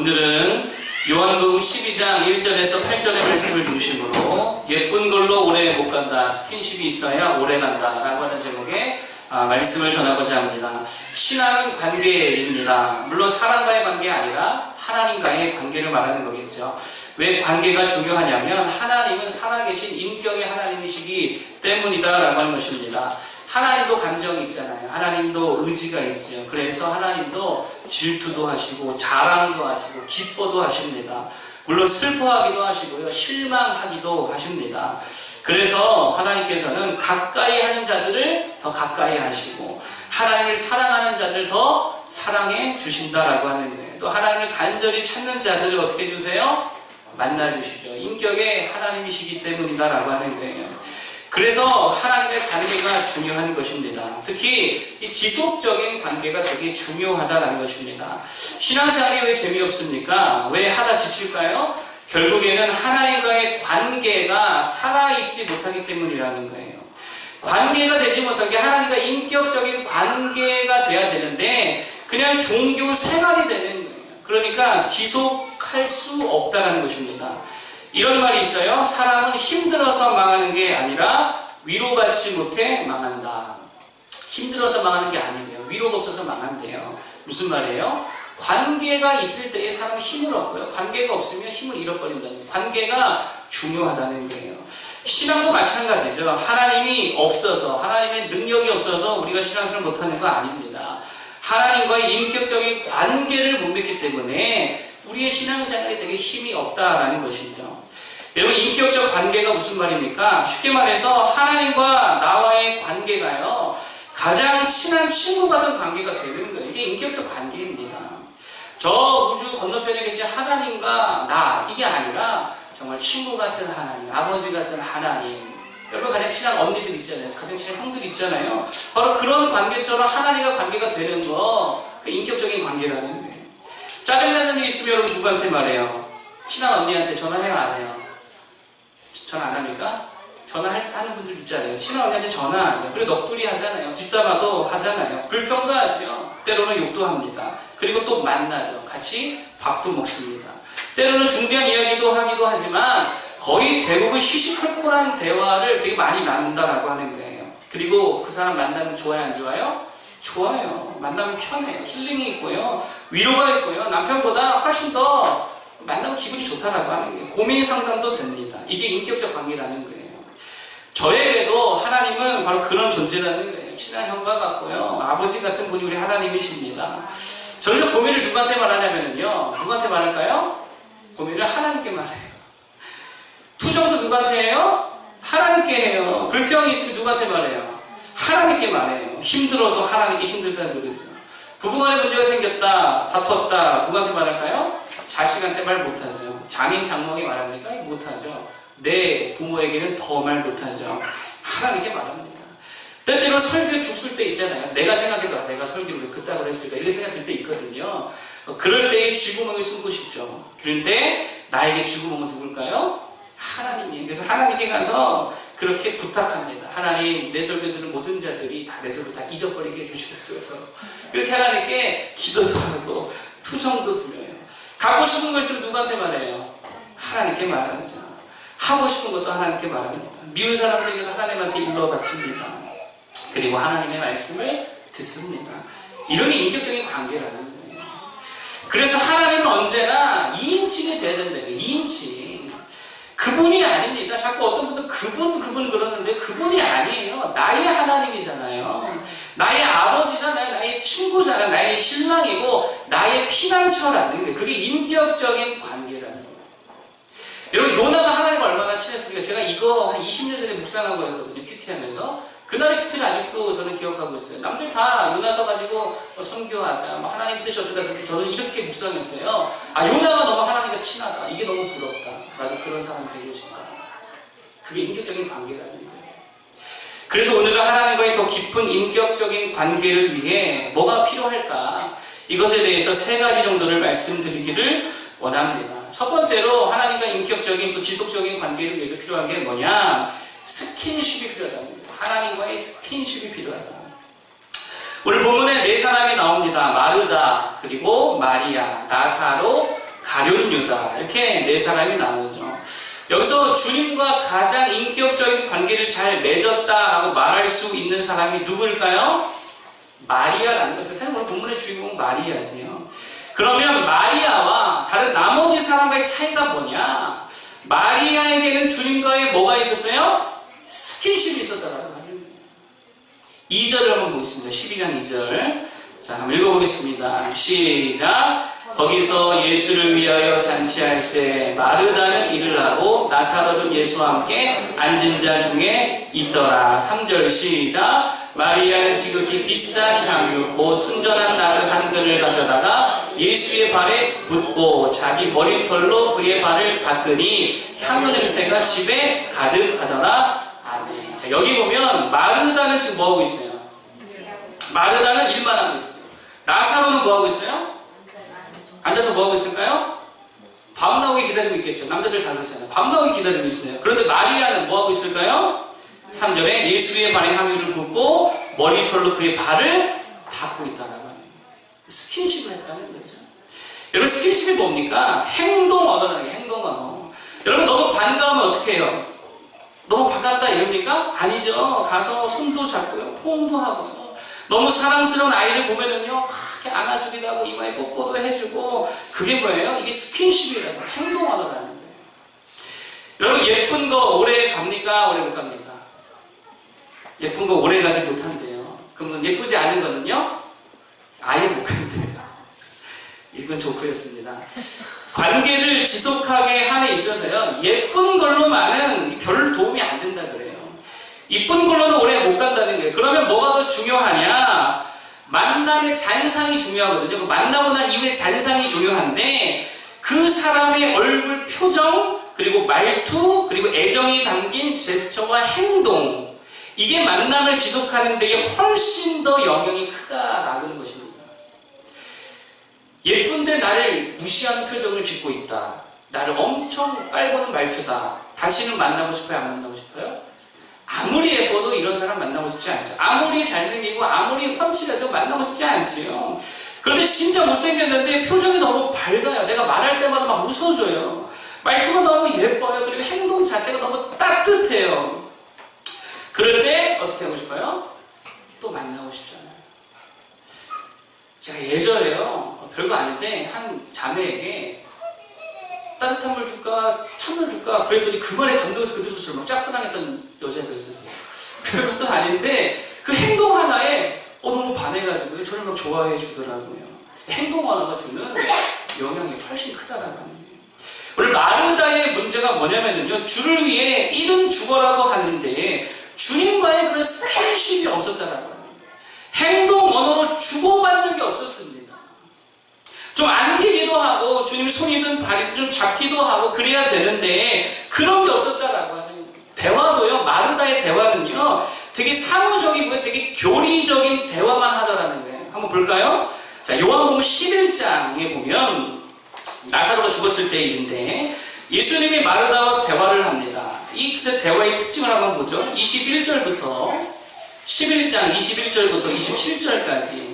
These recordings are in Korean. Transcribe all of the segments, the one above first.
오늘은 요한복음 12장 1절에서 8절의 말씀을 중심으로 예쁜 걸로 오래 못 간다, 스킨십이 있어야 오래 간다 라고 하는 제목의 말씀을 전하고자 합니다. 신앙은 관계입니다. 물론 사람과의 관계가 아니라 하나님과의 관계를 말하는 거겠죠. 왜 관계가 중요하냐면 하나님은 살아계신 인격의 하나님이시기 때문이다 라고 하는 것입니다. 하나님도 감정이 있잖아요. 하나님도 의지가 있죠. 그래서 하나님도 질투도 하시고 자랑도 하시고 기뻐도 하십니다. 물론 슬퍼하기도 하시고요. 실망하기도 하십니다. 그래서 하나님께서는 가까이 하는 자들을 더 가까이 하시고 하나님을 사랑하는 자들 더 사랑해 주신다라고 하는 거예요. 또 하나님을 간절히 찾는 자들을 어떻게 해주세요? 만나주시죠. 인격의 하나님이시기 때문이다라고 하는 거예요. 그래서 하나님의 관계가 중요한 것입니다. 특히 이 지속적인 관계가 되게 중요하다는 것입니다. 신앙생활이 왜 재미없습니까? 왜 하다 지칠까요? 결국에는 하나님과의 관계가 살아있지 못하기 때문이라는 거예요. 관계가 되지 못하게 하나님과 인격적인 관계가 돼야 되는데 그냥 종교 생활이 되는 거예요. 그러니까 지속할 수 없다는 것입니다. 이런 말이 있어요. 사람은 힘들어서 망하는 게 아니라 위로받지 못해 망한다. 힘들어서 망하는 게 아니래요. 위로가 없어서 망한대요. 무슨 말이에요? 관계가 있을 때에 사람은 힘을 얻고요. 관계가 없으면 힘을 잃어버린다는 거예요. 관계가 중요하다는 거예요. 신앙도 마찬가지죠. 하나님이 없어서, 하나님의 능력이 없어서 우리가 신앙생활을 못하는 거 아닙니다. 하나님과의 인격적인 관계를 못 맺기 때문에 우리의 신앙생활에 되게 힘이 없다라는 것이죠. 여러분, 인격적 관계가 무슨 말입니까? 쉽게 말해서 하나님과 나와의 관계가요, 가장 친한 친구 같은 관계가 되는 거예요. 이게 인격적 관계입니다. 저 우주 건너편에 계신 하나님과 나, 이게 아니라 정말 친구 같은 하나님, 아버지 같은 하나님. 여러분, 가장 친한 언니들 있잖아요. 가장 친한 형들 있잖아요. 바로 그런 관계처럼 하나님과 관계가 되는 거, 그 인격적인 관계라는 거예요. 짜증나는 일 있으면 여러분 누구한테 말해요? 친한 언니한테 전화해요, 안 해요? 전화 안 합니까? 전화하는 분들 있잖아요. 친한 언니한테 전화하죠. 그리고 넋두리 하잖아요. 뒷담화도 하잖아요. 불평도 하죠. 때로는 욕도 합니다. 그리고 또 만나죠. 같이 밥도 먹습니다. 때로는 중대한 이야기도 하기도 하지만 거의 대부분 시시콜콜한 대화를 되게 많이 나눈다라고 하는 거예요. 그리고 그 사람 만나면 좋아요, 안 좋아요? 좋아요. 만나면 편해요. 힐링이 있고요. 위로가 있고요. 남편보다 훨씬 더 만나면 기분이 좋다라고 하는 거예요. 고민 상담도 됩니다. 이게 인격적 관계라는 거예요. 저에게도 하나님은 바로 그런 존재라는 거예요. 친한 형과 같고요. 아버지 같은 분이 우리 하나님이십니다. 저희가 고민을 누구한테 말하냐면요. 누구한테 말할까요? 고민을 하나님께 말해요. 투정도 누구한테 해요? 하나님께 해요. 불평이 있으면 누구한테 말해요? 하나님께 말해요. 힘들어도 하나님께 힘들다는 거죠. 부부간에 문제가 생겼다, 다퉜다, 누구한테 말할까요? 자식한테 말 못하죠. 장인 장모에게 말합니까? 못하죠. 내 부모에게는 더 말 못하죠. 하나님께 말합니다. 때때로 설교에 죽을 때 있잖아요. 내가 생각해도 내가 설교를 왜 그따구로 했을까 이런 생각 들 때 있거든요. 그럴 때에 쥐구멍을 숨고 싶죠. 그런데 나에게 쥐구멍은 누굴까요? 하나님이에요. 그래서 하나님께 가서 그렇게 부탁합니다. 하나님, 내 설교 듣는 모든 자들이 다 내 설교 다 잊어버리게 해주시옵소서. 그렇게 하나님께 기도도 하고 투정도 부려요. 갖고 싶은 거 있으면 누구한테 말해요? 하나님께 말하죠. 하고 싶은 것도 하나님께 말합니다. 미운 사람 생겨도 하나님한테 일러 바칩니다. 그리고 하나님의 말씀을 듣습니다. 이런 게 인격적인 관계라는 거예요. 그래서 하나님은 언제나 2인칭이 돼야 된다는 거예요. 2인칭. 그분이 아닙니다. 자꾸 어떤 분들 그분 그러는데 그분이 아니에요. 나의 하나님이잖아요. 나의 아버지잖아요. 나의 친구잖아요. 나의 신랑이고 나의 피난처라는 거예요. 그게 인격적인 관계라는 거예요. 여러분, 요나가 하나님과 얼마나 친했습니까? 제가 이거 한 20년 전에 묵상한 거였거든요. 큐티하면서. 그날의 큐티를 아직도 저는 기억하고 있어요. 남들 다 요나 서가지고 선교하자, 하나님 뜻이 어쩌다 그렇게 저는 이렇게 묵상했어요. 아, 요나가 너무 하나님과 친하다. 이게 너무 부럽다. 나도 그런 사람 되고 싶다. 그게 인격적인 관계라는 거예요. 그래서 오늘은 하나님과의 더 깊은 인격적인 관계를 위해 뭐가 필요할까? 이것에 대해서 3가지 정도를 말씀드리기를 원합니다. 첫 번째로 하나님과 인격적인 또 지속적인 관계를 위해서 필요한 게 뭐냐? 스킨십이 필요하다는 거예요. 하나님과의 스킨십이 필요하다. 오늘 본문에 4사람이 나옵니다. 마르다, 그리고 마리아, 나사로, 가룟 유다, 이렇게 네 사람이 나오죠. 여기서 주님과 가장 인격적인 관계를 잘 맺었다라고 말할 수 있는 사람이 누구일까요? 마리아라는 거죠. 사실 오늘 본문의 주인공은 마리아지요. 그러면 마리아와 다른 나머지 사람과의 차이가 뭐냐? 마리아에게는 주님과의 뭐가 있었어요? 스킨십이 있었다라고 하는 거예요. 2절을 한번 보겠습니다. 12장 2절. 자, 한번 읽어보겠습니다. 시작. 거기서 예수를 위하여 잔치할새 마르다는 일을 하고 나사로는 예수와 함께 앉은 자 중에 있더라. 3절 시작. 마리아는 지극히 비싼 향유 곧 순전한 나르 한 근을 가져다가 예수의 발에 붓고 자기 머리털로 그의 발을 닦으니 향유 냄새가 집에 가득하더라. 아멘. 자, 여기 보면 마르다는 지금 뭐하고 있어요? 마르다는 일만 하고 있어요. 나사로는 뭐하고 있어요? 앉아서 뭐하고 있을까요? 밥 나오게 기다리고 있겠죠. 남자들 다 그렇잖아요. 밥 나오게 기다리고 있어요. 그런데 마리아는 뭐하고 있을까요? 3절에 예수의 발에 향유를 붓고 머리털로 그의 발을 닦고 있다라고 합니다. 스킨십을 했다는 거죠. 여러분, 스킨십이 뭡니까? 행동 언어라는 거예요. 행동 언어. 여러분, 너무 반가우면 어떻게 해요? 너무 반갑다 이럽니까? 아니죠. 가서 손도 잡고요. 포옹도 하고요. 너무 사랑스러운 아이를 보면은요, 이렇게 안아주기도 하고 이마에 뽀뽀도 해주고, 그게 뭐예요? 이게 스킨십이라는 거예요. 행동 언어라는 거예요. 여러분, 예쁜 거 오래 갑니까? 오래 못 갑니까? 예쁜 거 오래 가지 못한대요. 그러면 예쁘지 않은 거는요? 아예 못 간대요. 이건 조크였습니다. 관계를 지속하게 함에 있어서요, 예쁜 걸로만은 별 도움이 안 된다 그래요. 이쁜 걸로는 오래 못 간다는 거예요. 그러면 뭐가 더 중요하냐? 만남의 잔상이 중요하거든요. 그 만나고 난 이후에 잔상이 중요한데, 그 사람의 얼굴 표정, 그리고 말투, 그리고 애정이 담긴 제스처와 행동, 이게 만남을 지속하는 데에 훨씬 더 영향이 크다라는 것입니다. 예쁜데 나를 무시하는 표정을 짓고 있다. 나를 엄청 깔보는 말투다. 다시는 만나고 싶어요? 안 만나고 싶어요? 아무리 예뻐도 이런 사람 만나고 싶지 않죠. 아무리 잘생기고 아무리 훤칠해도 만나고 싶지 않지요. 그런데 진짜 못생겼는데 표정이 너무 밝아요. 내가 말할 때마다 막 웃어줘요. 말투가 너무 예뻐요. 그리고 행동 자체가 너무 따뜻해요. 그럴 때 어떻게 하고 싶어요? 또 만나고 싶잖아요. 제가 예전에요, 별거 아닌데 한 자매에게 따뜻한 물 줄까 찬물 줄까 그랬더니 그 말에 감동해서 그때부터 저를 막 짝사랑했던 여자가 있었어요. 별것도 아닌데 그 행동 하나에 너무 반해가지고 저를 막 좋아해 주더라고요. 행동 하나가 주는 영향이 훨씬 크다라는 거예요. 오늘 마르다의 문제가 뭐냐면요, 주를 위해 이른 죽어라고 하는데 주님과의 그런 스킨십이 없었다라는 거예요. 행동 언어로 주고받는 게 없었습니다. 좀 안기기도 하고 주님 손이든 발이든 좀 잡기도 하고 그래야 되는데 그런 게 없었다라고 하는 거예요. 대화도요, 마르다의 대화는요 되게 사무적이고 되게 교리적인 대화만 하더라는 거예요. 한번 볼까요? 자, 요한복음 11장에 보면 나사로가 죽었을 때 일인데 예수님이 마르다와 대화를 합니다. 이 대화의 특징을 한번 보죠. 21절부터 11장 21절부터 27절까지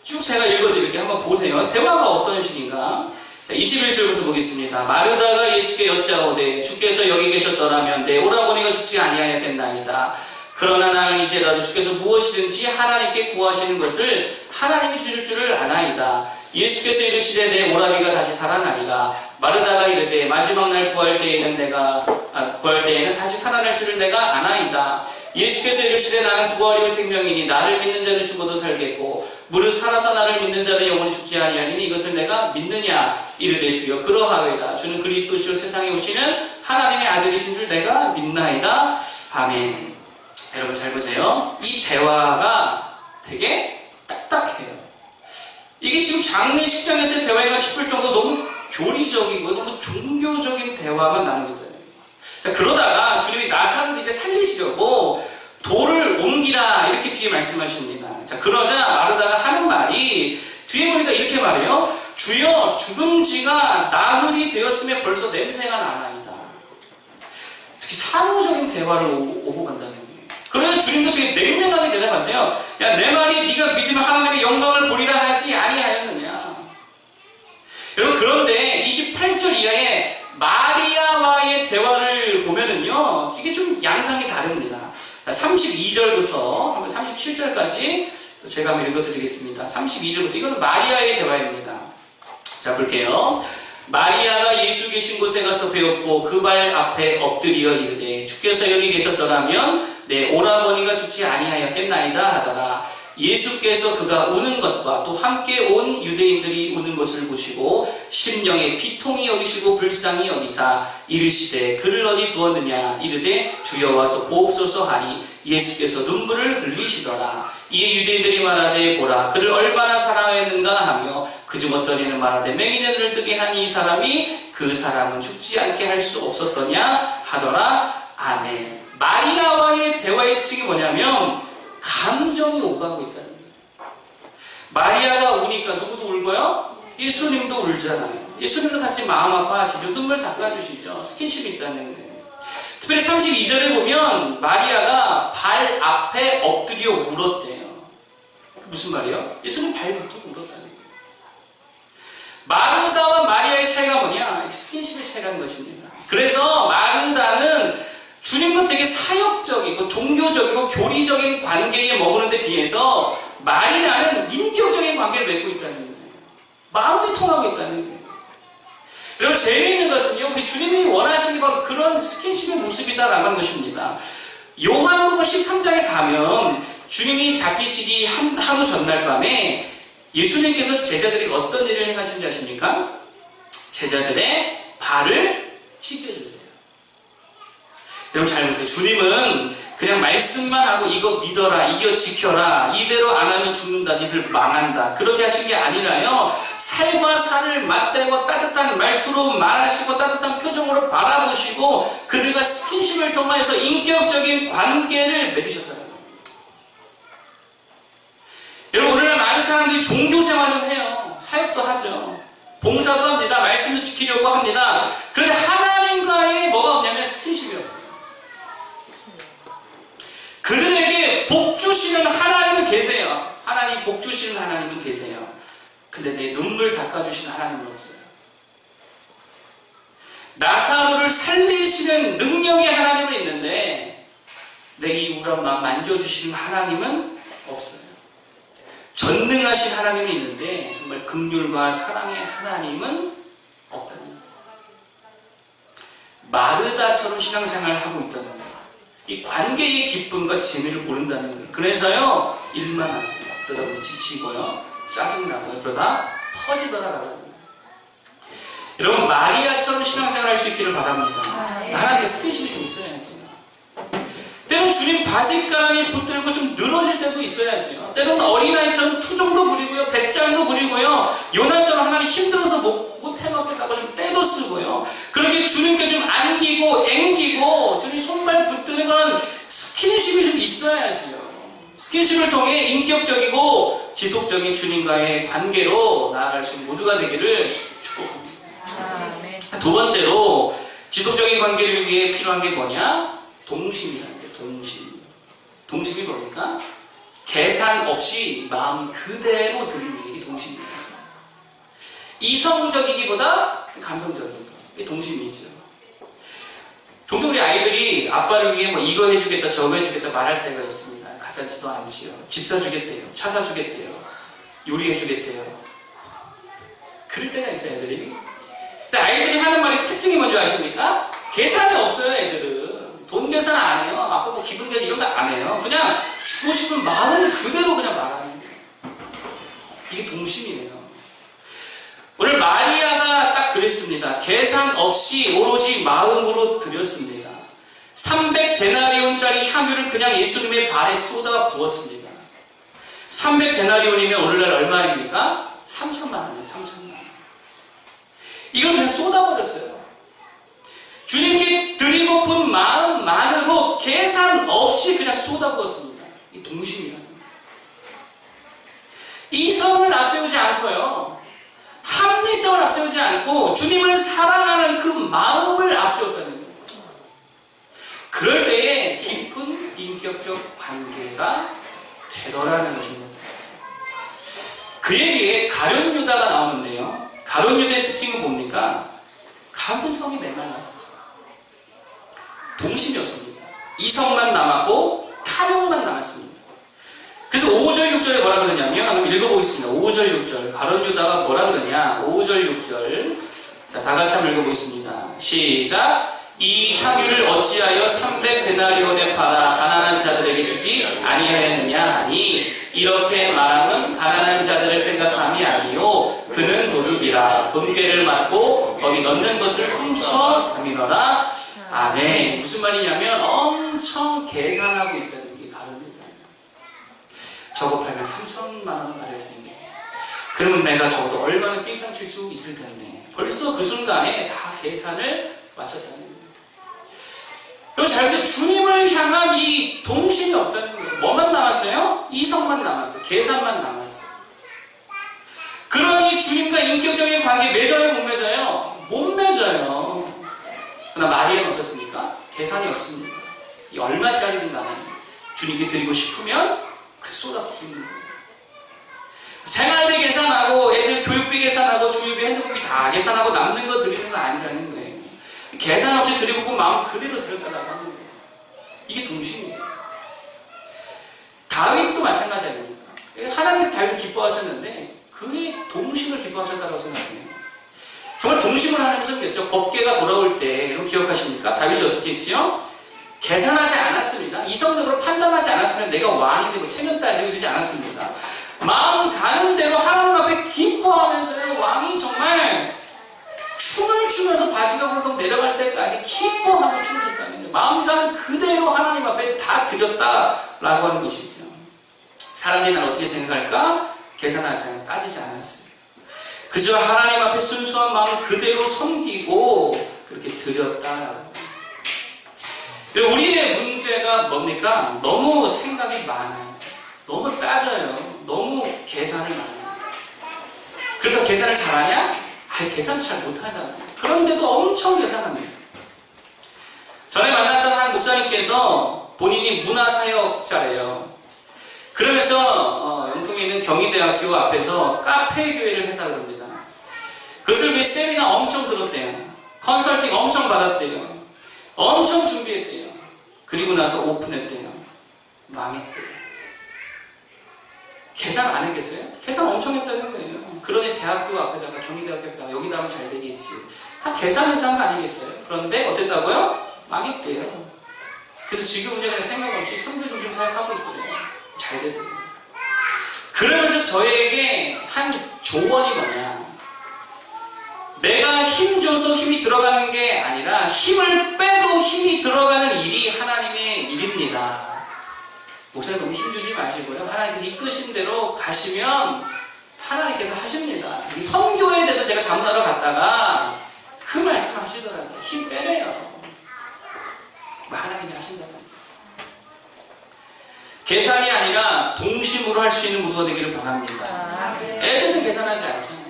쭉 제가 읽어드릴게요. 한번 보세요. 대화가 어떤 식인가? 자, 21절부터 보겠습니다. 마르다가 예수께 여짜오되 주께서 여기 계셨더라면 내 오라버니가 죽지 아니하였겠나이다. 그러나 나는 이제 나도 주께서 무엇이든지 하나님께 구하시는 것을 하나님이 주실 줄을 아나이다. 예수께서 이르시되 내 오라비가 다시 살아나리라. 마르다가 이르되 마지막 날 구할 때에는 다시 살아날 줄을 내가 아나이다. 예수께서 이르시되 나는 부활이요 생명이니 나를 믿는 자는 죽어도 살겠고 무릇 살아서 나를 믿는 자는 영원히 죽지 아니하리니 이것을 내가 믿느냐. 이르되 주여 그러하외다. 주는 그리스도시요 세상에 오시는 하나님의 아들이신 줄 내가 믿나이다. 아멘. 여러분 잘 보세요. 이 대화가 되게 딱딱해요. 이게 지금 장례식장에서의 대화인가 싶을 정도로 너무 교리적이고 너무 종교적인 대화만 나누게 돼요. 자, 그러다가 주님이 나사로를 이제 살리시려고 돌을 옮기라 이렇게 뒤에 말씀하십니다. 자, 그러자 마르다가 하는 말이 뒤에 보니까 이렇게 말해요. 주여 죽은 지가 나흘이 되었으면 벌써 냄새가 나나이다. 특히 사무적인 대화를 오고 간다는 거예요. 그래서 주님도 되게 냉랭하게 대답하세요. 야, 내 말이 네가 믿으면 하나님의 영광을 보리라 하지 아니하였느냐. 여러분, 그런데 28절 이하에 마리아와의 대화를 보면은요, 이게 좀 양상이 다릅니다. 32절부터 한번 37절까지 제가 한번 읽어드리겠습니다. 32절부터 이거는 마리아의 대화입니다. 자, 볼게요. 마리아가 예수 계신 곳에 가서 배웠고 그 발 앞에 엎드려 이르되 주께서 여기 계셨더라면 내 오라버니가 죽지 아니하였겠나이다 하더라. 예수께서 그가 우는 것과 또 함께 온 유대인들이 우는 것을 보시고 심령에 비통히 여기시고 불쌍히 여기사 이르시되 그를 어디 두었느냐 이르되 주여 와서 보옵소서 하니 예수께서 눈물을 흘리시더라. 이에 유대인들이 말하되 보라 그를 얼마나 사랑하였는가 하며 그중 어떤 이는 말하되 맹인의 눈을 뜨게 한 이 사람이 그 사람은 죽지 않게 할 수 없었더냐 하더라. 아멘. 마리아와의 대화의 특징이 뭐냐면 감정이 오가고 있다는 거예요. 마리아가 우니까 누구도 울고요? 예수님도 울잖아요. 예수님도 같이 마음 아파하시죠. 눈물 닦아주시죠. 스킨십이 있다는 거예요. 특별히 32절에 보면 마리아가 발 앞에 엎드려 울었대요. 무슨 말이에요? 예수님 발 붙들고 울었다는 거예요. 마르다와 마리아의 차이가 뭐냐? 스킨십의 차이라는 것입니다. 그래서 마르다는 주님과 되게 사역적이고 종교적이고 교리적인 관계에 머무는 데 비해서 마리아는 인격적인 관계를 맺고 있다는 거예요. 마음이 통하고 있다는 거예요. 그리고 재미있는 것은요, 우리 주님이 원하시는 게 바로 그런 스킨십의 모습이다라는 것입니다. 요한복음 13장에 가면 주님이 잡히시기 하루 전날 밤에 예수님께서 제자들에게 어떤 일을 행하신지 아십니까? 제자들의 발을 씻겨주세요. 여러분 잘 보세요. 주님은 그냥 말씀만 하고 이거 믿어라, 이거 지켜라, 이대로 안 하면 죽는다, 니들 망한다, 그렇게 하신 게 아니라요, 살과 살을 맞대고 따뜻한 말투로 말하시고 따뜻한 표정으로 바라보시고 그들과 스킨십을 통해서 인격적인 관계를 맺으셨다는 거예요. 여러분 오늘날 많은 사람들이 종교 생활은 해요. 사역도 하죠. 봉사도 합니다. 말씀도 지키려고 합니다. 그런데 하나님과의 뭐가 없냐면 스킨십이 없어요. 그들에게 복 주시는 하나님은 계세요. 하나님 복 주시는 하나님은 계세요. 근데 내 눈물 닦아주시는 하나님은 없어요. 나사로를 살리시는 능력의 하나님은 있는데 내 이 우울한 마음 만져주시는 하나님은 없어요. 전능하신 하나님은 있는데 정말 긍휼과 사랑의 하나님은 없다는 거예요. 마르다처럼 신앙생활을 하고 있다는 거예요. 이 관계의 기쁨과 재미를 모른다는 거예요. 그래서요, 일만 하죠. 그러다 보니 지치고요, 짜증나고요, 그러다 퍼지더라라고 합니다. 여러분, 마리아처럼 신앙생활 할 수 있기를 바랍니다. 하나님과 스킨십이 좀 있어야지. 때로는 주님 바짓가랑이 붙들고 좀 늘어질 때도 있어야지요. 때로는 어린아이처럼 투정도 부리고요, 배짱도 부리고요, 요나처럼 하나님 힘들어서 못 해먹겠다고 좀 때도 쓰고요. 그렇게 주님께 좀 안기고 앵기고 주님 손발 붙드는 그런 스킨십이 좀 있어야지요. 스킨십을 통해 인격적이고 지속적인 주님과의 관계로 나아갈 수 있는 모두가 되기를 축복합니다. 두 번째로 지속적인 관계를 위해 필요한 게 뭐냐? 동심이라는 게 동심이 뭡니까? 계산 없이 마음 그대로 드리는 게 동심이에요. 이성적이기보다 감성적인 거. 이게 동심이죠. 종종 우리 아이들이 아빠를 위해 뭐 이거 해주겠다 저거 해주겠다 말할 때가 있습니다. 가짜지도 않지요. 집 사주겠대요. 차 사주겠대요. 요리해주겠대요. 그럴 때가 있어요, 애들이. 근데 아이들이 하는 말의 특징이 뭔지 아십니까? 계산이 없어요, 애들은. 돈 계산 안 해요. 아빠 뭐 기분 계산 이런 거 안 해요. 그냥 주고 싶은 마음 그대로 그냥 말하는 거예요. 이게 동심이에요. 오늘 마리아가 딱 그랬습니다. 계산 없이 오로지 마음으로 드렸습니다. 300데나리온짜리 향유를 그냥 예수님의 발에 쏟아 부었습니다. 300데나리온이면 오늘날 얼마입니까? 3천만 원이에요. 3천만 원. 이걸 그냥 쏟아버렸어요. 주님께 드리고픈 마음만으로 계산 없이 그냥 쏟아부었습니다. 이 동심이라는 거예요. 이성을 앞세우지 않고요, 합리성을 앞세우지 않고 주님을 사랑하는 그 마음을 앞세웠다는 거예요. 그럴 때에 깊은 인격적 관계가 되더라는 것입니다. 그에 비해 가룟 유다가 나오는데요. 가룟 유다의 특징은 뭡니까? 가룟 성이 메말랐어요. 동심이 없습니다. 이성만 남았고 탐욕만 남았습니다. 그래서 5절 6절에 뭐라 그러냐면 한번 읽어보겠습니다. 5절 6절 가룟 유다가 뭐라 그러냐. 5절 6절 자, 다 같이 한번 읽어보겠습니다. 시작. 이 향유를 어찌하여 300데나리온에 팔아 가난한 자들에게 주지 아니하였느냐 하니 이렇게 말함은 가난한 자들을 생각함이 아니요 그는 도둑이라 돈괴를 맞고 거기 넣는 것을 훔쳐 가미러라. 아멘. 무슨 말이냐면 엄청 계산하고 있다는 게 가룟유다. 저거 팔면 3천만 원은 받아야 되는데 그러면 내가 적어도 얼마나 삥땅 칠 수 있을 텐데 벌써 그 순간에 다 계산을 마쳤다는 거예요. 그리고 잘못해서 주님을 향한 이 동심이 없다는 거예요. 뭐만 남았어요? 이성만 남았어요. 계산만 남았어요. 그러니 주님과 인격적인 관계 맺어요? 못 맺어요? 못 맺어요. 그러나 마리아는 어떻습니까? 계산이 없습니다. 이 얼마짜리든 간에 주님께 드리고 싶으면 그 쏟아붓는 거예요. 생활비 계산하고 애들 교육비 계산하고 주유비 핸드폰비 다 계산하고 남는 거 드리는 거 아니라는 거예요. 계산 없이 드리고 마음 그대로 드렸다라고 하는 거예요. 이게 동심이에요. 다윗도 마찬가지 아닙니까? 하나님께서 다윗을 기뻐하셨는데 그의 동심을 기뻐하셨다고 생각해요. 정말 동심을 하나님이 섬겼죠. 법궤가 돌아올 때 여러분 기억하십니까? 다윗이 어떻게 했지요? 계산하지 않았습니다. 이성적으로 판단하지 않았으면 내가 왕인데 뭐 체면 따지고 이러지 않았습니다. 마음 가는 대로 하나님 앞에 기뻐하면서요. 왕이 정말 춤을 추면서 바지가 굴뚝 내려갈 때까지 기뻐하며 춤을 췄다는 거예요. 마음 가는 그대로 하나님 앞에 다 드렸다라고 하는 것이죠. 사람들이 난 어떻게 생각할까? 계산하지 않고 따지지 않았어요. 그저 하나님 앞에 순수한 마음을 그대로 섬기고 그렇게 드렸다라고. 우리의 문제가 뭡니까? 너무 생각이 많아요. 너무 따져요. 너무 계산을 많이 해요. 그렇다고 계산을 잘하냐? 계산을 잘 못하잖아요. 그런데도 엄청 계산합니다. 전에 만났던 한 목사님께서 본인이 문화사역자래요. 그러면서 영통에 있는 경희대학교 앞에서 카페교회를 했다고 합니다. 그것을 위해 세미나 엄청 들었대요. 컨설팅 엄청 받았대요. 엄청 준비했대요. 그리고 나서 오픈했대요. 망했대요. 계산 안 했겠어요? 계산 엄청 했다는 거예요. 그러니 대학교 앞에다가 경희대학교 앞에다가 여기다 하면 잘 되겠지. 다 계산해서 한 거 아니겠어요? 그런데 어땠다고요? 망했대요. 그래서 지금은 그냥 생각 없이 선교 중심 사역하고 있더래요. 잘 되더래요. 그러면서 저에게 한 조언이 뭐냐? 내가 힘줘서 힘이 들어가는 게 아니라 힘을 빼도 힘이 들어가는 일이 하나님의 일입니다. 목사님 너무 힘주지 마시고요. 하나님께서 이끄신 대로 가시면 하나님께서 하십니다. 이 선교에 대해서 제가 자문하러 갔다가 그 말씀 하시더라고요. 힘 빼래요. 하나님이 하신다고. 계산이 아니라 동심으로 할 수 있는 무도가 되기를 바랍니다. 애들은 계산하지 않잖아요.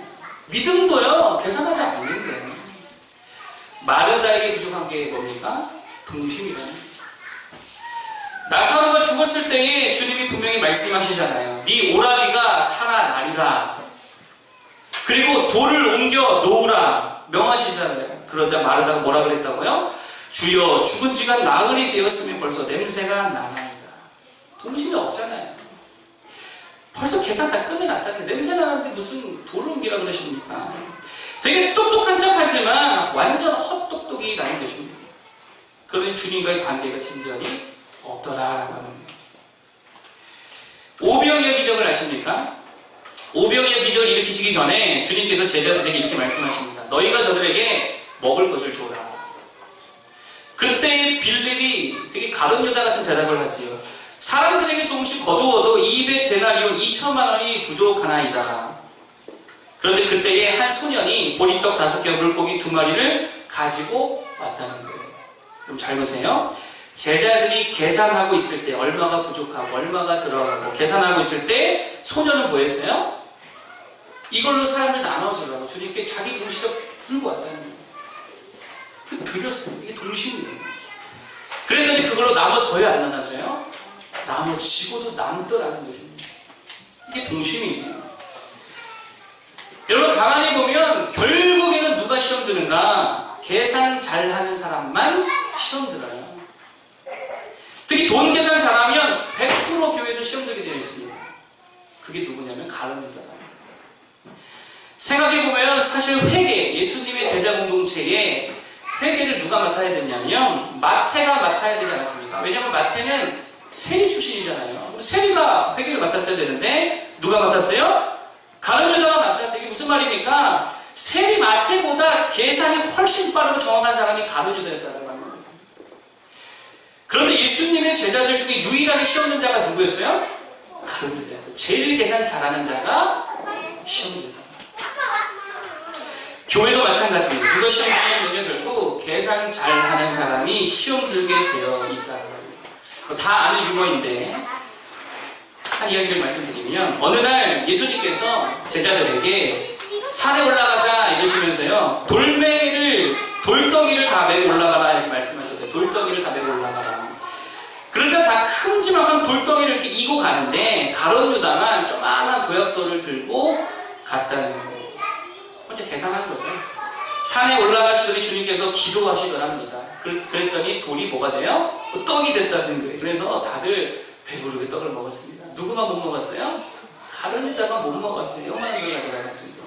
믿음도요, 계산하지 않는 거예요. 마르다에게 부족한 게 뭡니까? 동심이라는 거예요. 나사로가 죽었을 때에 주님이 분명히 말씀하시잖아요. 네 오라비가 살아나리라. 그리고 돌을 옮겨 놓으라 명하시잖아요. 그러자 마르다가 뭐라 그랬다고요? 주여 죽은 지가 나흘이 되었으면 벌써 냄새가 나나이다. 동심이 없잖아요. 벌써 계산 다 끝내놨다니까. 냄새 나는데 무슨 돌을 옮기라 그러십니까? 되게 똑똑한 척 하지만 완전 헛똑똑이 나는 것입니다. 그러니 주님과의 관계가 진전이 없더라라고 하는 거예요. 오병이어 기적을 아십니까? 오병이어 기적을 일으키시기 전에 주님께서 제자들에게 이렇게 말씀하십니다. 너희가 저들에게 먹을 것을 줘라. 그때 빌립이 되게 가룟 유다 같은 대답을 하지요. 사람들에게 조금씩 거두어도 200데나리온 2천만 원이 부족하나이다. 그런데 그때에 한 소년이 보리떡 5개와 물고기 2마리를 가지고 왔다는 거예요. 그럼 잘 보세요. 제자들이 계산하고 있을 때 얼마가 부족하고 얼마가 들어가고 계산하고 있을 때 소년은 뭐 했어요? 이걸로 사람들 나눠주라고 주님께 자기 동시를 들고 왔다는 거예요. 그 드렸어요. 이게 동심이에요. 그랬더니 그걸로 나눠져야 안 나눠져요? 나눠지고도 남더라는 것입니다. 이게 동심이에요. 여러분 가만히 보면 결국에는 누가 시험 드는가? 계산 잘하는 사람만 시험 들어요. 특히 돈 계산 잘하면 100% 교회에서 시험 들게 되어 있습니다. 그게 누구냐면 가룟 유다예요. 생각해보면 사실 회계, 예수님의 제자 공동체에 회계를 누가 맡아야 되냐면 마태가 맡아야 되지 않았습니까? 왜냐하면 마태는 세리 출신이잖아요. 세리가 회계를 맡았어야 되는데 누가 맡았어요? 가룟 유다가 맡았어요. 이게 무슨 말입니까? 세리 마태보다 계산이 훨씬 빠르고 정확한 사람이 가룟 유다였다는 겁니다. 그런데 예수님의 제자들 중에 유일하게 시험 든 자가 누구였어요? 가룟 유다였어요. 제일 계산 잘하는 자가 시험 든 자. 교회도 마찬가지입니다. 누가 시험 들면 결국 계산 잘하는 사람이 시험 들게 되어 있다는 겁니다. 다 아는 유머인데 한 이야기를 말씀드리면 어느 날 예수님께서 제자들에게 산에 올라가자 이러시면서요 돌덩이를 다 메고 올라가라 이렇게 말씀하셨대요. 돌덩이를 다 메고 올라가라. 그러자 다 큼지막한 돌덩이를 이렇게 이고 가는데 가룟 유다만 조그마한 도약돌을 들고 갔다는 거예요. 혼자 계산한 거죠. 산에 올라가시더니 주님께서 기도하시더랍니다. 그랬더니 돌이 뭐가 돼요? 떡이 됐다는 거예요. 그래서 다들 배부르게 떡을 먹었습니다. 누구만 못 먹었어요? 가룟 유다만 못 먹었어요. 요만한 걸 가져가가지고.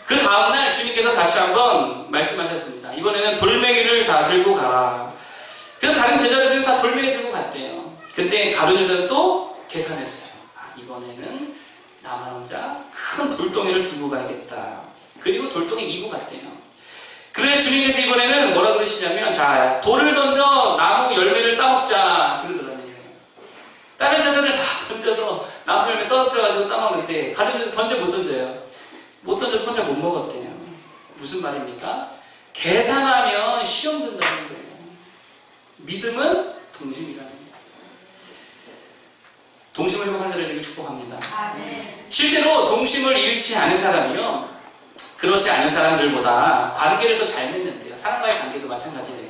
그 다음날 주님께서 다시 한번 말씀하셨습니다. 이번에는 돌멩이를 다 들고 가라. 그래서 다른 제자들은 다 돌멩이 들고 갔대요. 근데 가룟 유다는 또 계산했어요. 이번에는 나만 혼자 큰 돌덩이를 들고 가야겠다. 그리고 돌덩이 이고 갔대요. 그래서 주님께서 이번에는 뭐라 그러시냐면 자 돌을 던져 나무 열매를 따먹자 그러더라는 거예요. 다른 제자들 다 던져서 나무 열매 떨어뜨려가지고 따먹는데 가룟 유다 던져 못 던져요. 못 던져서 혼자 못 먹었대요. 무슨 말입니까? 계산하면 시험 든다는 거예요. 믿음은 동심이라는 거예요. 동심을 회복하는 자들에게 축복합니다. 실제로 동심을 잃지 않은 사람이요 그렇지 않은 사람들보다 관계를 더 잘 맺는데요. 사람과의 관계도 마찬가지예요.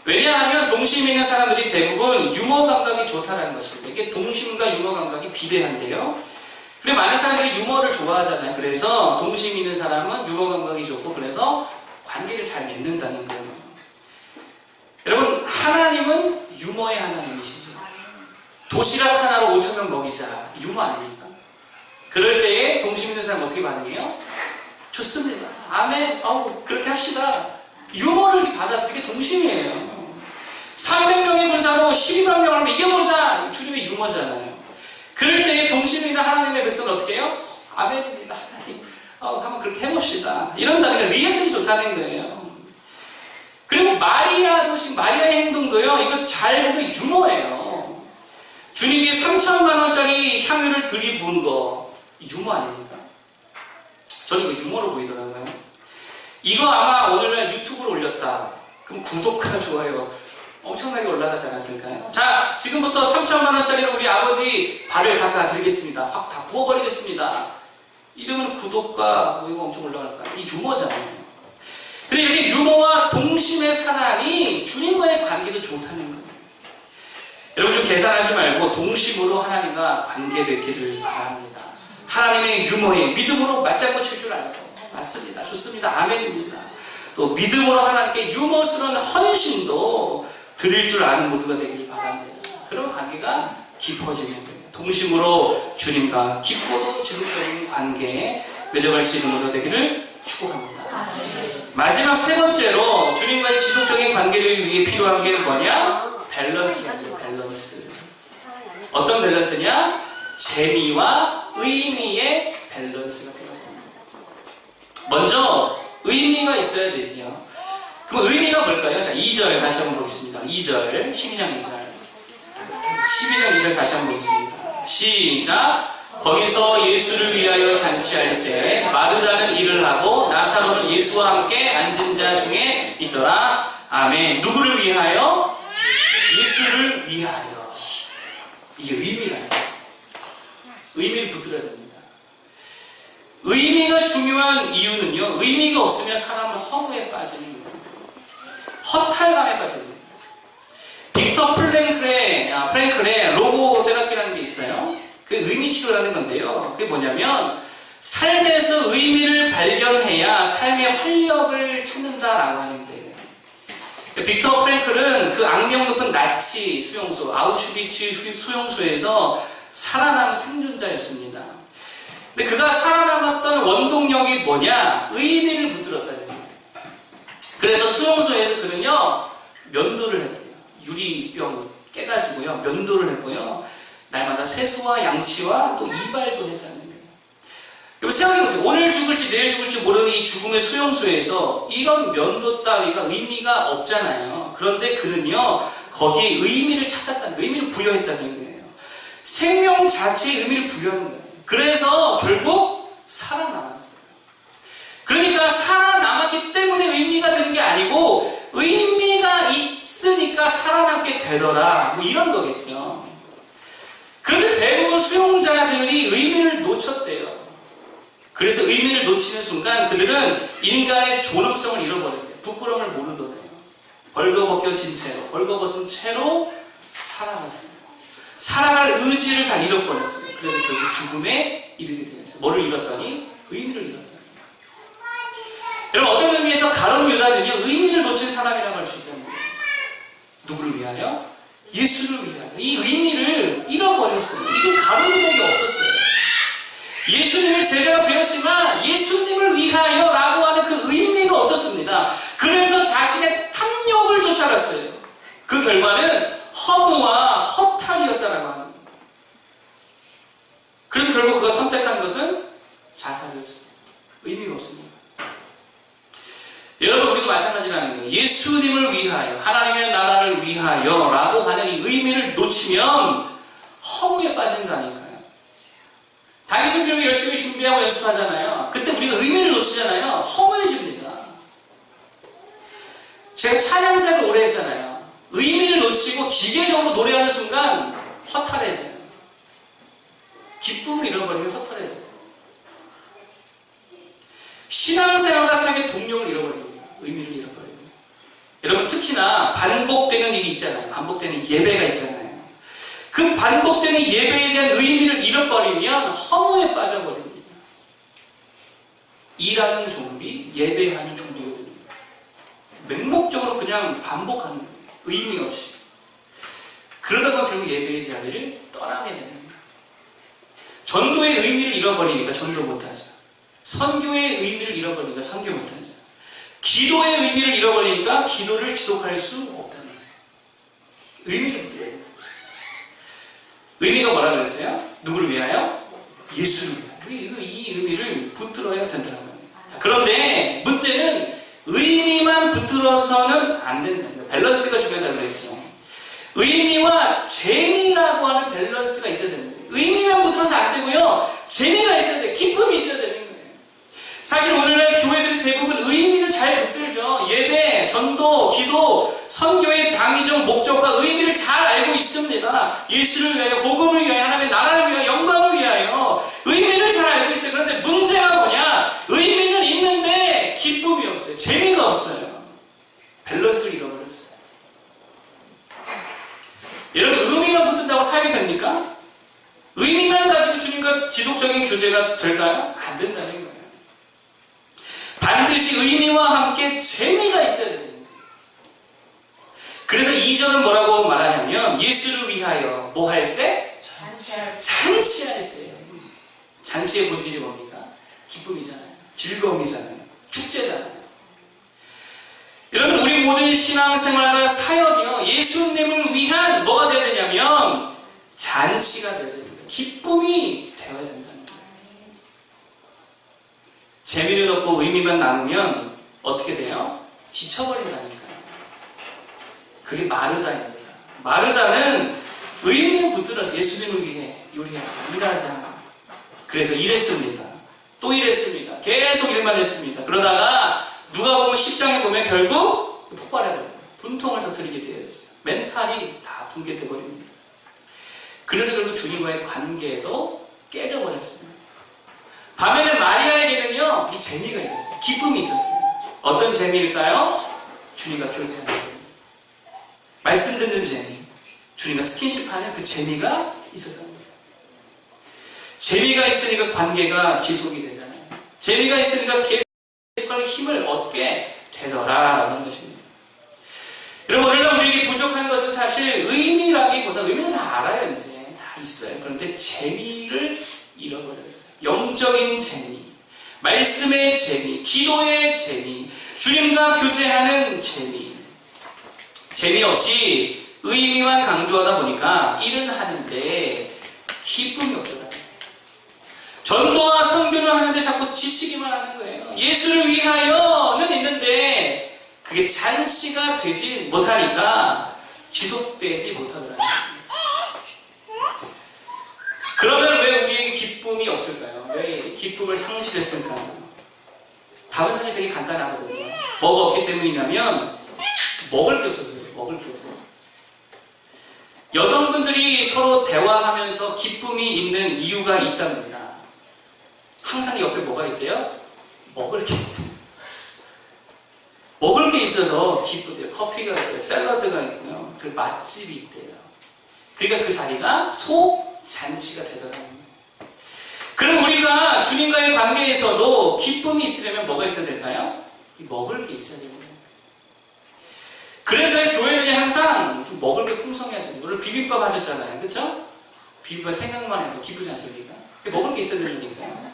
왜냐하면 동심 있는 사람들이 대부분 유머 감각이 좋다는 것입니다. 이게 동심과 유머 감각이 비례한데요. 그리고 많은 사람들이 유머를 좋아하잖아요. 그래서 동심 있는 사람은 유머 감각이 좋고 그래서 관계를 잘 맺는다는 거예요. 여러분 하나님은 유머의 하나님이시죠. 도시락 하나로 5,000명 먹이자 유머 아닙니까? 그럴 때에 동심 있는 사람 어떻게 반응해요? 좋습니다. 아멘. 그렇게 합시다. 유머를 받아들이게 동심이에요. 300명의 군사로 12만 명을 한번 이겨보자. 주님의 유머잖아요. 그럴 때에 동심이 있는 하나님의 백성은 어떻게 해요? 아멘입니다. 하나님. 한번 그렇게 해봅시다. 이런다는 게 리액션이 좋다는 거예요. 그리고 마리아의 행동도요. 이거 잘 보면 유머예요. 주님이 3,000만 원짜리 향유를 들이부은 거 유머 아닙니까? 저는 이거 유머로 보이더라고요. 이거 아마 오늘날 유튜브로 올렸다. 그럼 구독과 좋아요 엄청나게 올라가지 않았을까요? 자, 지금부터 3,000만 원짜리로 우리 아버지 발을 닦아드리겠습니다. 확 다 부어버리겠습니다. 이러면 구독과 이거 엄청 올라갈 거야. 이 유머잖아요. 근데 이렇게 유머와 동심의 사람이 주님과의 관계도 좋다는 거예요. 여러분 좀 계산하지 말고 동심으로 하나님과 관계 맺기를 바랍니다. 하나님의 유머에 믿음으로 맞장구 칠 줄 알고 맞습니다. 좋습니다. 아멘입니다. 또 믿음으로 하나님께 유머스러운 헌신도 드릴 줄 아는 모두가 되기를 바랍니다. 그런 관계가 깊어지는 거예요. 동심으로 주님과 깊고도 지속적인 관계에 맺어갈 수 있는 모두가 되기를 축복합니다. 마지막 세 번째로 주님과의 지속적인 관계를 위해 필요한 게 뭐냐? 밸런스입니다. 밸런스. 어떤 밸런스냐? 재미와 의미의 밸런스가 필요합니다. 먼저 의미가 있어야 되지요. 그럼 의미가 뭘까요? 자, 2절 다시 한번 보겠습니다. 2절, 12장 2절. 12장 2절 다시 한번 보겠습니다. 시작! 거기서 예수를 위하여 잔치할세 마르다는 일을 하고 나사로는 예수와 함께 앉은 자 중에 있더라. 아멘. 누구를 위하여? 예수를 위하여. 이게 의미라는 거예요. 의미를 붙들어야 됩니다. 의미가 중요한 이유는요, 의미가 없으면 사람은 허무에 빠지는 거예요. 허탈감에 빠지는 거예요. 빅터 프랭클의 로고 테라피라는 게 있어요. 그게 의미 치료라는 건데요. 그게 뭐냐면 삶에서 의미를 발견해야 삶의 활력을 찾는다라고 하는데, 빅터 프랭클은 그 악명 높은 나치 수용소, 아우슈비츠 수용소에서 살아남은 생존자였습니다. 근데 그가 살아남았던 원동력이 뭐냐? 의미를 붙들었다는 거예요. 그래서 수용소에서 그는요, 면도를 했대요. 유리병 깨가지고요, 면도를 했고요. 날마다 세수와 양치와 또 이발도 했다는 거예요. 여러분 생각해보세요. 오늘 죽을지 내일 죽을지 모르는 이 죽음의 수용소에서 이런 면도 따위가 의미가 없잖아요. 그런데 그는요, 거기에 의미를 찾았다는 거예요. 의미를 부여했다는 거예요. 생명 자체에 의미를 부여하는 거예요. 그래서 결국 살아남았어요. 그러니까 살아남았기 때문에 의미가 드는 게 아니고 의미가 있으니까 살아남게 되더라, 뭐 이런 거겠죠. 그런데 대부분 수용자들이 의미를 놓쳤대요. 그래서 의미를 놓치는 순간 그들은 인간의 존엄성을 잃어버렸대요. 부끄러움을 모르더래요. 벌거벗겨진 채로, 벌거벗은 채로 살아갔어요. 살아갈 의지를 다 잃어버렸어요. 그래서 결국 죽음에 이르게 되었어요. 뭐를 잃었더니? 의미를 잃었더니. 여러분, 어떤 의미에서 가룟 유다는요, 의미를 놓친 사람이라고 할 수 있다는 거예요. 누구를 위하여? 예수를 위하여. 이 의미를 잃어버렸어요. 이게 가룟 유다가 없었어요. 예수님의 제자가 되었지만 예수님을 위하여 라고 하는 그 의미가 없었습니다. 그래서 자신의 탐욕을 쫓아갔어요. 그 결과는 허무와 허탈이었다라고 하는 거예요. 그래서 결국 그가 선택한 것은 자살이었습니다. 의미가 없습니다. 여러분, 우리도 마찬가지라는 거예요. 예수님을 위하여, 하나님의 나라를 위하여 라고 하는 이 의미를 놓치면 허무에 빠진다니까요. 다기순교를 열심히 준비하고 연습하잖아요. 그때 우리가 의미를 놓치잖아요. 허무해집니다. 제가 찬양사를 오래 했잖아요. 의미를 놓치고 기계적으로 노래하는 순간 허탈해져요. 기쁨을 잃어버리면 허탈해져요. 신앙생활과 삶의 동력을 잃어버립니다. 의미를 잃어버립니다. 여러분, 특히나 반복되는 일이 있잖아요. 반복되는 예배가 있잖아요. 그 반복되는 예배에 대한 의미를 잃어버리면 허무에 빠져버립니다. 일하는 좀비, 예배하는 좀비거든요. 맹목적으로 그냥 반복하는 거예요. 의미 없이. 그러다 보면 결국 예배의 자리를 떠나게 되는 거예요. 전도의 의미를 잃어버리니까 전도 못하죠. 선교의 의미를 잃어버리니까 선교 못하죠. 기도의 의미를 잃어버리니까 기도를 지속할 수 없다는 거예요. 의미를 붙여야 돼요. 의미가 뭐라 그랬어요? 누구를 위하여? 예수를 위하여. 우리 이 의미를 붙들어야 된다는 거예요. 그런데 문제는 의미만 붙들어서는 안 된다는 거예요. 밸런스가 중요하다고 그랬죠. 의미와 재미라고 하는 밸런스가 있어야 되는 거예요. 의미만 붙들어서 안 되고요, 재미가 있어야 돼요. 기쁨이 있어야 되는 거예요. 사실 오늘날 교회들이 대부분 의미를 잘 붙들죠. 예배, 전도, 기도, 선교의 당위적 목적과 의미를 잘 알고 있습니다. 예수를 위하여, 복음을 위하여, 하나님의 나라를 위하여, 영광을 위하여 의미를 잘 알고 있어요. 그런데 문제가 뭐냐? 의미는 있는데 기쁨이 없어요. 재미가 없어요. 밸런스를 잃어버렸어요. 여러분, 의미만 붙든다고 살게 됩니까? 의미만 가지고 주님과 지속적인 교제가 될까요? 안 된다는 거예요. 반드시 의미와 함께 재미가 있어야 됩니다. 그래서 2절은 뭐라고 말하냐면, 예수를 위하여 뭐 할세? 잔치할세요. 잔치의 본질이 뭡니까? 기쁨이잖아요. 즐거움이잖아요. 축제잖아요. 여러분, 우리 모든 신앙생활과 사역이요, 예수님을 위한 뭐가 되어야 되냐면 잔치가 되어야 됩니다. 기쁨이 되어야 된다는 거예요. 재미는 없고 의미만 남으면 어떻게 돼요? 지쳐버린다니까요. 그게 마르다입니다. 마르다는 의미를 붙들어서 예수님을 위해 요리하자, 일하자. 그래서 일했습니다. 또 일했습니다. 계속 일만 했습니다. 그러다가 누가 보면 10장에 보면 결국 폭발해버려요. 분통을 터뜨리게 되었어요. 멘탈이 다 붕괴돼 버립니다. 그래서 결국 주님과의 관계도 깨져버렸습니다. 밤에는 마리아에게는요, 이 재미가 있었어요. 기쁨이 있었어요. 어떤 재미일까요? 주님과 교제하는 재미. 말씀 듣는 재미. 주님과 스킨십하는 그 재미가 있었던 거예요. 재미가 있으니까 관계가 지속이 되잖아요. 재미가 있으니까 계속 힘을 얻게 되더라라는 것입니다. 여러분, 오늘날 우리에게 부족한 것은 사실 의미라기보다, 의미는 다 알아요. 이제 다 있어요. 그런데 재미를 잃어버렸어요. 영적인 재미, 말씀의 재미, 기도의 재미, 주님과 교제하는 재미. 재미없이 의미만 강조하다 보니까 일은 하는데 기쁨이 없더라고요. 전도와 선교를 하는데 자꾸 지치기만 하는 거예요. 예수를 위하여는 있는데 그게 잔치가 되지 못하니까 지속되지 못하더라고요. 그러면 왜 우리에게 기쁨이 없을까요? 왜 기쁨을 상실했을까요? 답은 사실 되게 간단하거든요. 뭐가 없기 때문이냐면 먹을 게 없어서요. 먹을 게 없어서. 여성분들이 서로 대화하면서 기쁨이 있는 이유가 있답니다. 항상 옆에 뭐가 있대요? 먹을 게 있대요. 먹을 게 있어서 기쁘대요. 커피가 있고요. 샐러드가 있고요. 그 맛집이 있대요. 그러니까 그 자리가 소잔치가 되더라고요. 그럼 우리가 주님과의 관계에서도 기쁨이 있으려면 뭐가 있어야 될까요? 먹을 게 있어야 됩니다. 그래서 교회는 항상 좀 먹을 게 풍성해야 됩니다. 오늘 비빔밥 하셨잖아요. 그렇죠? 비빔밥 생각만 해도 기쁘지 않습니까? 먹을 게 있어야 되니까요.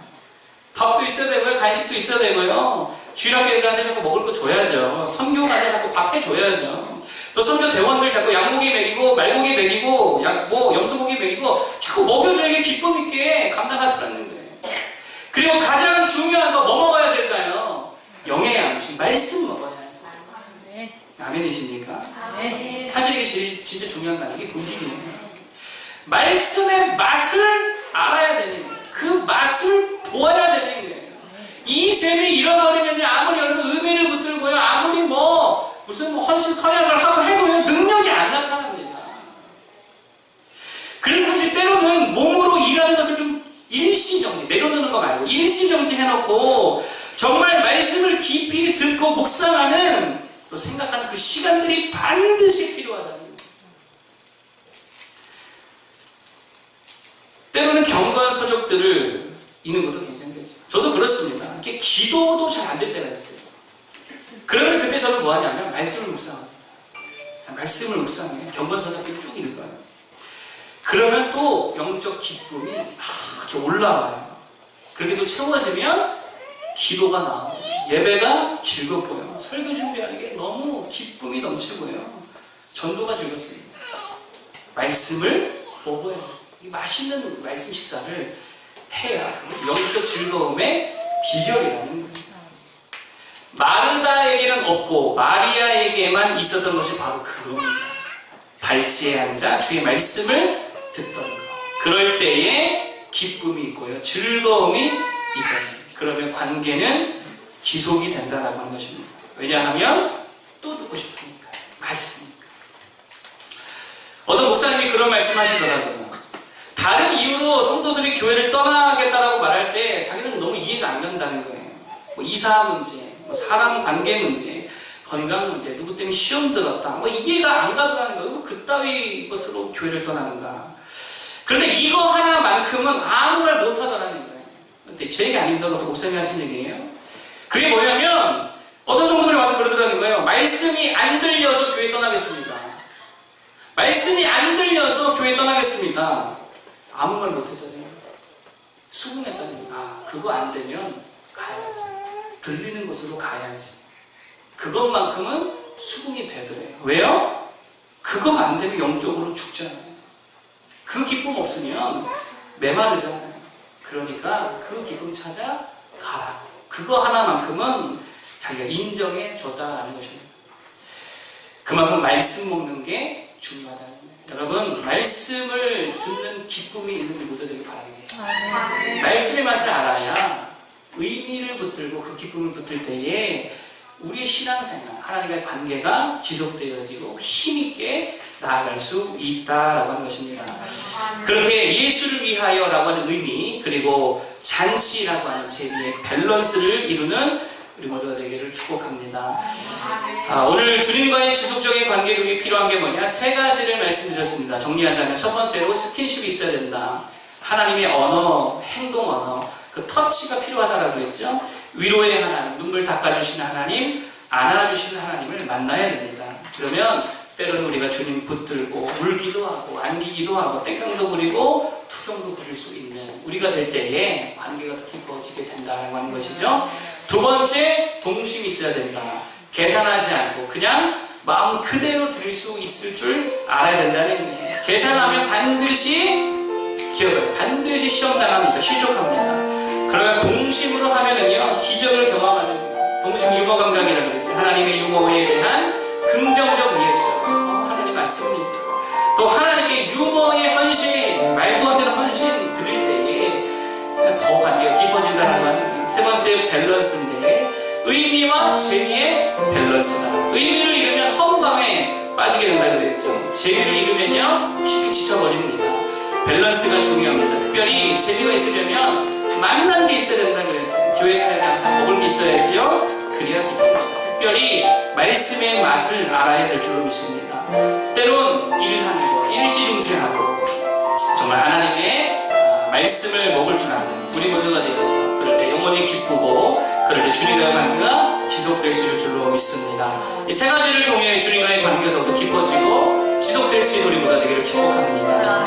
밥도 있어야 되고요. 간식도 있어야 되고요. 주일학교들한테 자꾸 먹을 거 줘야죠. 선교 가서 자꾸 밥 해줘야죠. 또 선교 대원들 자꾸 양고기 먹이고 말고기 먹이고 염소고기 먹이고 자꾸 먹여줘야 기쁨 있게 감당하더라는 거예요. 그리고 가장 중요한 거 뭐 먹어야 될까요? 영양, 말씀 먹어야죠. 아멘이십니까? 사실 이게 제일 진짜 중요한 거 아니에요? 이게 본질이에요. 말씀의 맛을 알아야 되는 거예요. 그 맛을 보아야 되는 거예요. 이 재미 잃어버리면 아무리 여러분 의미를 붙들고요, 아무리 무슨 헌신 서약을 하고 해도요, 능력이 안 나타납니다. 그래서 사실 때로는 몸으로 일하는 것을 좀 일시정지, 내려놓는 거 말고 일시정지 해놓고 정말 말씀을 깊이 듣고 묵상하는 또 생각하는 그 시간들이 반드시 필요하다는 거예요. 때로는 경건 서적들을 읽는 것도 괜찮겠어요. 저도 그렇습니다. 이렇게 기도도 잘 안 될 때가 있어요. 그러면 그때 저는 뭐 하냐면 말씀을 묵상합니다. 말씀을 묵상해요. 경건 서적들을 쭉 읽어요. 그러면 또 영적 기쁨이 이렇게 올라와요. 그렇게 또 채워지면 기도가 나오고 예배가 즐겁고요. 설교 준비하는 게 너무 기쁨이 넘치고요. 전도가 즐겁습니다. 말씀을 먹어야 돼요. 이 맛있는 말씀 식사를 해야 영적 즐거움의 비결이라는 거예요. 마르다에게는 없고 마리아에게만 있었던 것이 바로 그겁니다. 발치에 앉아 주의 말씀을 듣던 것. 그럴 때에 기쁨이 있고요. 즐거움이 있거든요. 그러면 관계는 지속이 된다라고 하는 것입니다. 왜냐하면 또 듣고 싶으니까. 맛있으니까. 어떤 목사님이 그런 말씀 하시더라고요. 다른 이유로 성도들이 교회를 떠나겠다라고 말할 때 자기는 너무 이해가 안 된다는 거예요. 이사 문제, 사람 관계 문제, 건강 문제, 누구 때문에 시험 들었다. 이해가 안 가더라는 거예요. 그따위 것으로 교회를 떠나는가. 그런데 이거 하나만큼은 아무 말 못 하더라는 거예요. 근데 제 얘기 아닙니다. 어떤 목사님이 하신 얘기예요. 그게 뭐냐면 어떤 성도들이 와서 그러더라는 거예요. 말씀이 안 들려서 교회 떠나겠습니다. 말씀이 안 들려서 교회 떠나겠습니다. 아무 말 못 했더니 수긍했다니. 그거 안 되면 가야지. 들리는 곳으로 가야지. 그것만큼은 수긍이 되더래요. 왜요? 그거가 안 되면 영적으로 죽잖아요. 그 기쁨 없으면 메마르잖아요. 그러니까 그 기쁨 찾아 가라. 그거 하나만큼은 자기가 인정해 줬다라는 것입니다. 그만큼 말씀 먹는 게 중요하다는 거예요. 여러분, 말씀을 듣는 기쁨이 있는 모두 되길 바랍니다. 말씀의 맛을 알아야 의미를 붙들고 그 기쁨을 붙들 때에 우리의 신앙생활, 하나님과의 관계가 지속되어지고 힘있게 나아갈 수 있다라고 하는 것입니다. 그렇게 예수를 위하여라고 하는 의미, 그리고 잔치라고 하는 재미의 밸런스를 이루는 우리 모두가 되기를 축복합니다. 오늘 주님과의 지속적인 관계를 위해 필요한 게 뭐냐? 세 가지를 말씀드렸습니다. 정리하자면 첫 번째로 스킨십이 있어야 된다. 하나님의 언어, 행동 언어, 그 터치가 필요하다라고 그랬죠. 위로의 하나님, 눈물 닦아주시는 하나님, 안아주시는 하나님을 만나야 됩니다. 그러면 때로는 우리가 주님 붙들고 울기도 하고 안기기도 하고 땡깡도 부리고 투정도 부릴 수 있는 우리가 될 때에 관계가 더 깊어지게 된다는 하는 것이죠. 두 번째, 동심이 있어야 된다. 계산하지 않고 그냥 마음 그대로 드릴 수 있을 줄 알아야 된다는 거예요. 계산하면 반드시 기억해요. 반드시 시험당합니다. 실족합니다. 그러나 동심으로 하면은요, 기적을 경험하는 거예요. 동심 유머 감각이라고 그러죠. 하나님의 유머에 대한 긍정적 리액션. 하나님 맞습니다. 또 하나님의 유머의 헌신, 말도 안 되는 헌신 드릴 때에 더 관계가 깊어진다는 건 세 번째 밸런스인데, 의미와 재미의 밸런스다. 의미를 잃으면 허무감에 빠지게 된다고 그랬죠. 재미를 잃으면요, 쉽게 지쳐버립니다. 밸런스가 중요합니다. 특별히 재미가 있으려면 만난 게 있어야 된다고 그랬어요. 교회 사역에 항상 먹을 게 있어야지요. 그래야 기쁩니다. 특별히 말씀의 맛을 알아야 될 줄로 믿습니다. 때론 일하는 거, 일시중지하고 정말 하나님의 말씀을 먹을 줄 아는 우리 모두가 되어서 그럴 때 영혼이 기쁘고 그럴 때 주님과의 관계가 지속될 수 있을 줄로 믿습니다. 이 세 가지를 통해 주님과의 관계가 더욱더 깊어지고 지속될 수 있는 우리 모두가 되기를 축복합니다.